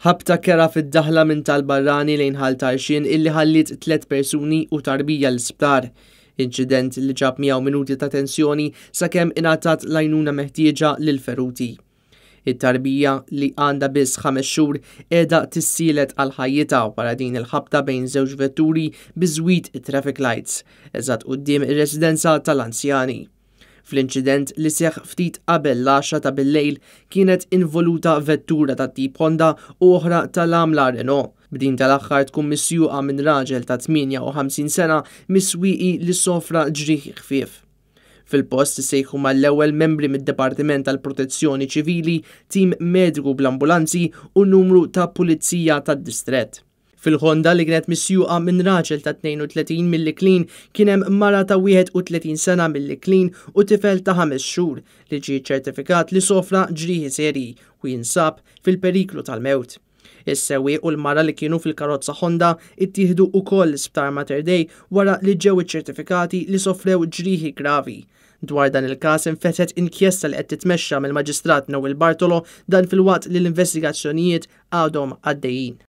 Ħabta kera fid-daħla minn tal-barrani lejn ħal Tarxien illi ħallit 3 persuni u tarbija l-isptar. Inċident li ġab 100 minuti ta' tensjoni sakemm ingħatat l-għajnuna meħtieġa lill-feruti. It-tarbija li għandha biss 5 xhur qiegħda tissielet għal ħajjitha wara din il-ħabta bejn żewġ vetturi biżwid it-traffic lights eżatt quddiem ir-residenza tal-anzjani. Fl-inċident li seħħ ftit qabel l-10 ta' bil-lejl kienet involuta vettura ta' tip Honda u oħra tal-għamla Renault. B'din tal-aħħar tkun misjuqa minn raġel ta' 58 sena miswieqi li sofra ġrieħ ħfief. Fil-post sejħu mal-ewwel membri mid-Dipartiment tal-Protezzjoni Ċivili, tim mediku bl-ambulanzi u numru ta' pulizija tad-distrett. Fil-Honda li kienet misjuqa minn raġel ta' 32 mill-Klin kien hemm mara ta' 31 sena mill-Klin u tifel ta' 5 xhur li ġie ċertifikat li sofra ġrieħi serji u jinsab fil-periklu tal-mewt. Is-sewwieq u l-mara li kienu fil-karozza Honda ittieħdu wkoll l-isptar Mater Dei wara li ġew iċċertifikati li sofrew ġrieħi gravi. Dwar dan il-każ infetħet inkjesta li qed titmexxa mill-Maġistrat Newell Bartolo dan filwaqt li l-investigazzjonijiet għadhom għaddejjin.